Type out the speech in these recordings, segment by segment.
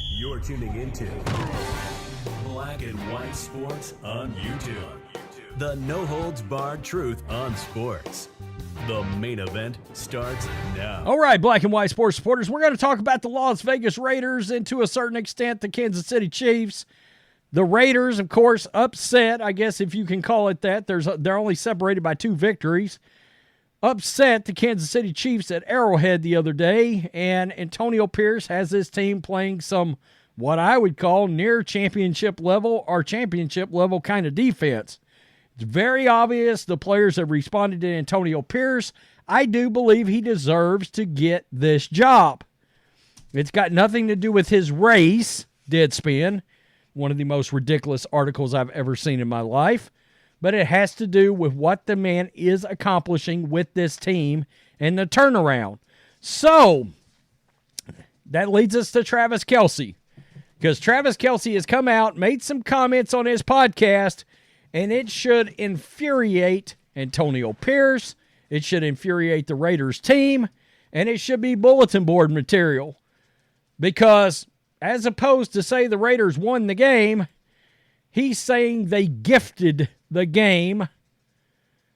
You're tuning into Black and White Sports on YouTube. The no-holds-barred truth on sports. The main event starts now. All right, Black and White Sports supporters, we're going to talk about the Las Vegas Raiders and to a certain extent the Kansas City Chiefs. The Raiders, of course, upset, I guess if you can call it that. They're only separated by 2 victories. Upset the Kansas City Chiefs at Arrowhead the other day, and Antonio Pierce has his team playing some what I would call near championship level or championship level kind of defense. It's very obvious the players have responded to Antonio Pierce. I do believe he deserves to get this job. It's got nothing to do with his race, Deadspin, one of the most ridiculous articles I've ever seen in my life, but it has to do with what the man is accomplishing with this team and the turnaround. So, that leads us to Travis Kelce, because Travis Kelce has come out, made some comments on his podcast, and it should infuriate Antonio Pierce, it should infuriate the Raiders team, and it should be bulletin board material, because as opposed to say the Raiders won the game, he's saying they gifted the game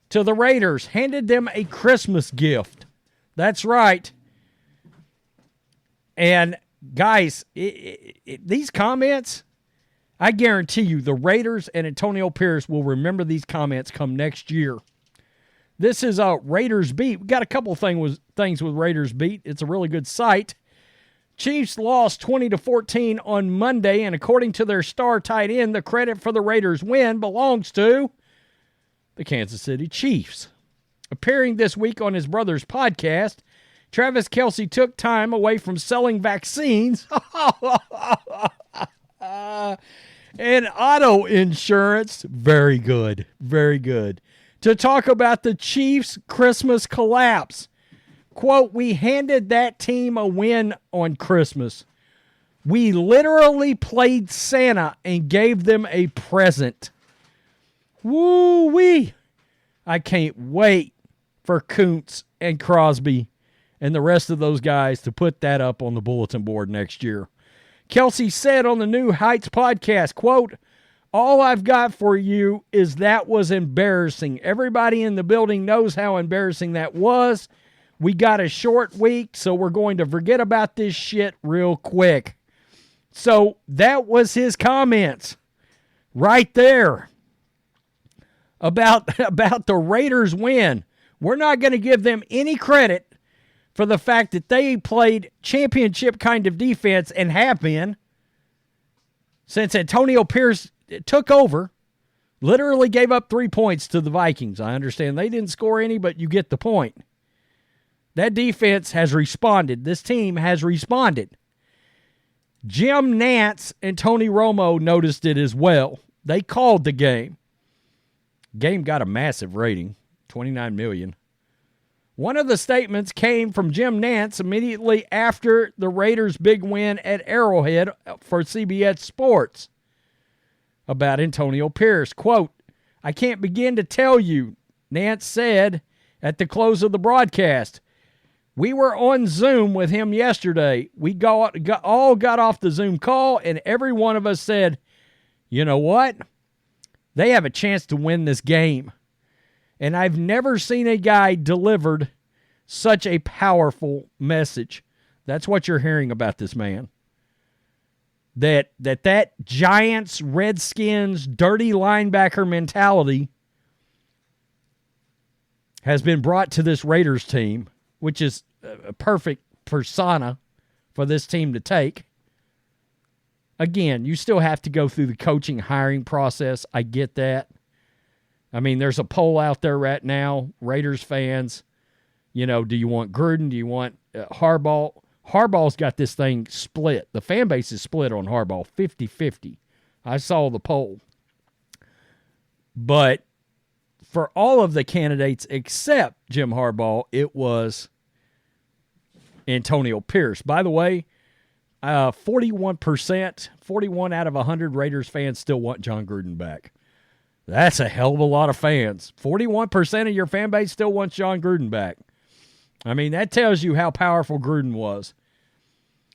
to the Raiders, handed them a Christmas gift. That's right. And guys, these comments, I guarantee you the Raiders and Antonio Pierce will remember these comments come next year. This is a Raiders Beat. We got a couple things with Raiders Beat. It's a really good site. Chiefs lost 20-14 on Monday, and according to their star tight end, the credit for the Raiders' win belongs to the Kansas City Chiefs. Appearing this week on his brother's podcast, Travis Kelce took time away from selling vaccines and auto insurance, very good, to talk about the Chiefs' Christmas collapse. Quote, we handed that team a win on Christmas. We literally played Santa and gave them a present. Woo-wee. I can't wait for Kuntz and Crosby and the rest of those guys to put that up on the bulletin board next year. Kelce said on the New Heights podcast, quote, all I've got for you is that was embarrassing. Everybody in the building knows how embarrassing that was. We got a short week, so we're going to forget about this shit real quick. So that was his comments right there about the Raiders' win. We're not going to give them any credit for the fact that they played championship kind of defense and have been since Antonio Pierce took over, literally gave up 3 points to the Vikings. I understand they didn't score any, but you get the point. That defense has responded. This team has responded. Jim Nantz and Tony Romo noticed it as well. They called the game. Game got a massive rating, 29 million. One of the statements came from Jim Nantz immediately after the Raiders' big win at Arrowhead for CBS Sports about Antonio Pierce. Quote, I can't begin to tell you, Nantz said at the close of the broadcast. We were on Zoom with him yesterday. We all got off the Zoom call, and every one of us said, you know what? They have a chance to win this game. And I've never seen a guy delivered such a powerful message. That's what you're hearing about this man. That Giants, Redskins, dirty linebacker mentality has been brought to this Raiders team, which is a perfect persona for this team to take. Again, you still have to go through the coaching hiring process. I get that. I mean, there's a poll out there right now, Raiders fans, do you want Gruden? Do you want Harbaugh? Harbaugh's got this thing split. The fan base is split on Harbaugh, 50-50. I saw the poll. But for all of the candidates except Jim Harbaugh, it was Antonio Pierce. By the way, 41%, 41 out of 100 Raiders fans still want John Gruden back. That's a hell of a lot of fans. 41% of your fan base still wants John Gruden back. I mean, that tells you how powerful Gruden was.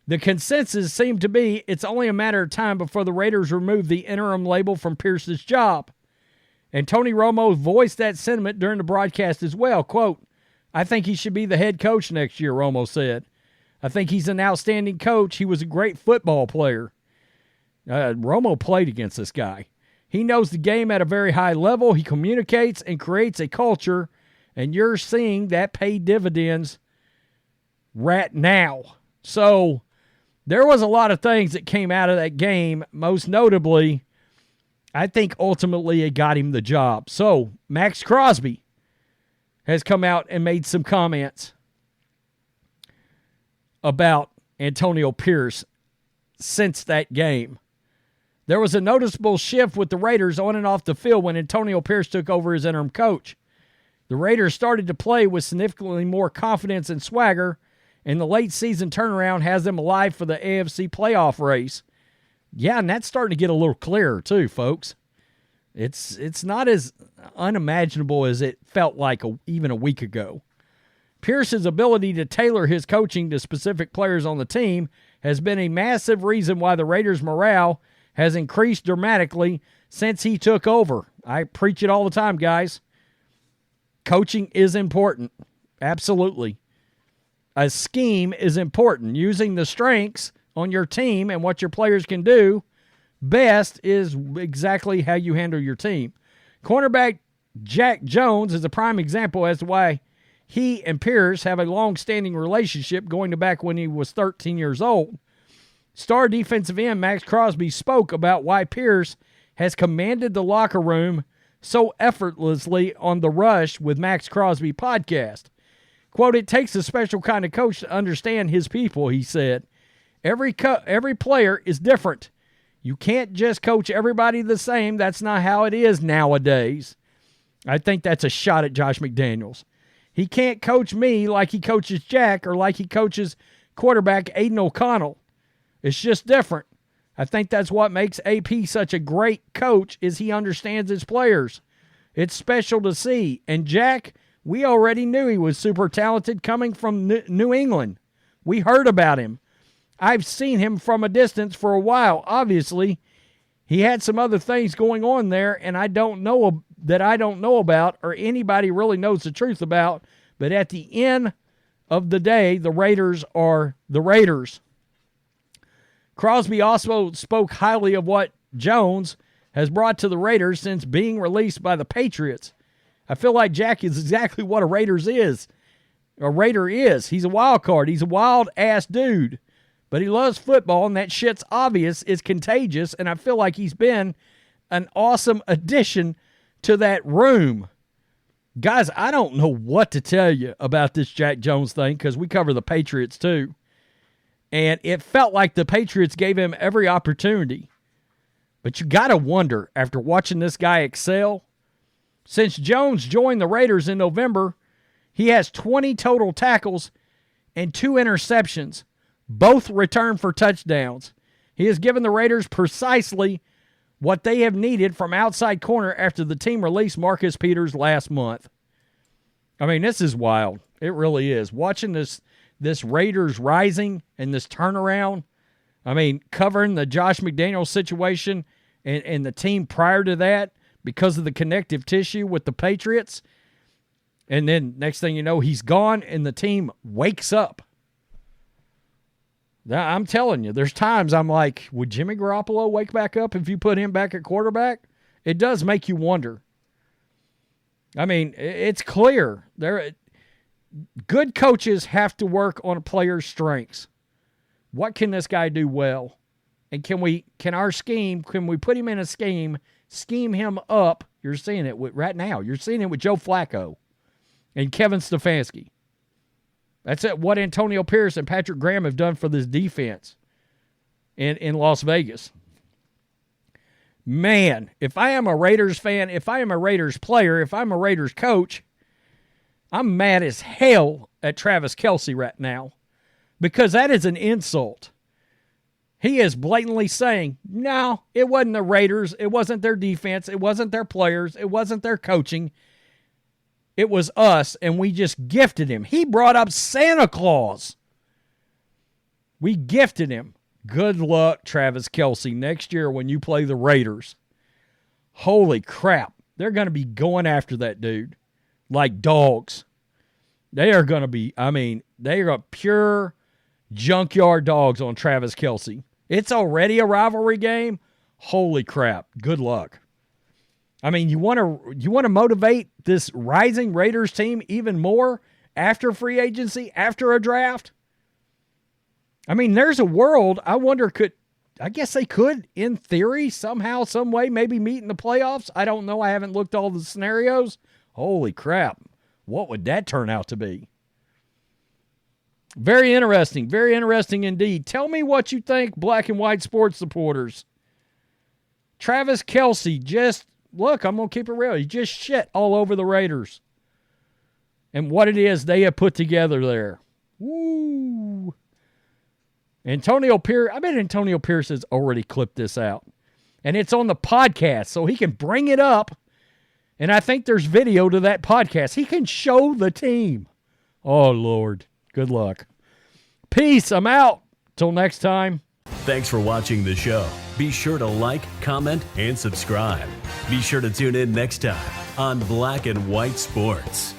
The consensus seemed to be it's only a matter of time before the Raiders remove the interim label from Pierce's job. And Tony Romo voiced that sentiment during the broadcast as well. Quote, "I think he should be the head coach next year," Romo said. "I think he's an outstanding coach. He was a great football player." Romo played against this guy. "He knows the game at a very high level. He communicates and creates a culture, and you're seeing that pay dividends right now." So there was a lot of things that came out of that game. Most notably, I think ultimately it got him the job. So Max Crosby has come out and made some comments about Antonio Pierce since that game. "There was a noticeable shift with the Raiders on and off the field when Antonio Pierce took over as interim coach. The Raiders started to play with significantly more confidence and swagger, and the late season turnaround has them alive for the AFC playoff race." Yeah, and that's starting to get a little clearer too, folks. It's not as unimaginable as it felt like even a week ago. Pierce's ability to tailor his coaching to specific players on the team has been a massive reason why the Raiders' morale has increased dramatically since he took over. I preach it all the time, guys. Coaching is important. Absolutely. A scheme is important. Using the strengths on your team and what your players can do best is exactly how you handle your team. Cornerback Jack Jones is a prime example as to why he and Pierce have a long-standing relationship going back when he was 13 years old. Star defensive end Max Crosby spoke about why Pierce has commanded the locker room so effortlessly on The Rush with Max Crosby podcast. Quote, "It takes a special kind of coach to understand his people," he said. Every player is different. You can't just coach everybody the same. That's not how it is nowadays." I think that's a shot at Josh McDaniels. "He can't coach me like he coaches Jack or like he coaches quarterback Aiden O'Connell. It's just different. I think that's what makes AP such a great coach is he understands his players. It's special to see. And Jack, we already knew he was super talented coming from New England. We heard about him. I've seen him from a distance for a while. Obviously, he had some other things going on there and I don't know about or anybody really knows the truth about. But at the end of the day, the Raiders are the Raiders." Crosby also spoke highly of what Jones has brought to the Raiders since being released by the Patriots. "I feel like Jack is exactly what a Raider is. He's a wild card. He's a wild-ass dude. But he loves football, and that shit's obvious. It's contagious, and I feel like he's been an awesome addition to that room." Guys, I don't know what to tell you about this Jack Jones thing because we cover the Patriots too. And it felt like the Patriots gave him every opportunity. But you got to wonder, after watching this guy excel, since Jones joined the Raiders in November, he has 20 total tackles and 2 interceptions, both returned for touchdowns. He has given the Raiders precisely what they have needed from outside corner after the team released Marcus Peters last month. I mean, this is wild. It really is. Watching this Raiders rising and this turnaround, I mean, covering the Josh McDaniels situation and the team prior to that because of the connective tissue with the Patriots. And then next thing you know, he's gone and the team wakes up. I'm telling you, there's times I'm like, would Jimmy Garoppolo wake back up if you put him back at quarterback? It does make you wonder. I mean, it's clear. Good coaches have to work on a player's strengths. What can this guy do well? And can we put him in a scheme him up? You're seeing it right now. You're seeing it with Joe Flacco and Kevin Stefanski. That's what Antonio Pierce and Patrick Graham have done for this defense in Las Vegas. Man, if I am a Raiders fan, if I am a Raiders player, if I'm a Raiders coach, I'm mad as hell at Travis Kelce right now because that is an insult. He is blatantly saying, no, it wasn't the Raiders. It wasn't their defense. It wasn't their players. It wasn't their coaching. It was us, and we just gifted him. He brought up Santa Claus. We gifted him. Good luck, Travis Kelce, next year when you play the Raiders. Holy crap. They're going to be going after that dude like dogs. They are going to be, they are pure junkyard dogs on Travis Kelce. It's already a rivalry game. Holy crap. Good luck. You want to motivate this rising Raiders team even more after free agency, after a draft? There's a world, I wonder, I guess they could, in theory, somehow, some way, maybe meet in the playoffs. I don't know. I haven't looked all the scenarios. Holy crap. What would that turn out to be? Very interesting indeed. Tell me what you think, black and white sports supporters. Travis Kelce, just, look, I'm going to keep it real. He just shit all over the Raiders. And what it is they have put together there. Woo. Antonio Pierce, I bet Antonio Pierce has already clipped this out. And it's on the podcast, so he can bring it up. And I think there's video to that podcast. He can show the team. Oh, Lord. Good luck. Peace. I'm out. Till next time. Thanks for watching the show. Be sure to like, comment, and subscribe. Be sure to tune in next time on Black and White Sports.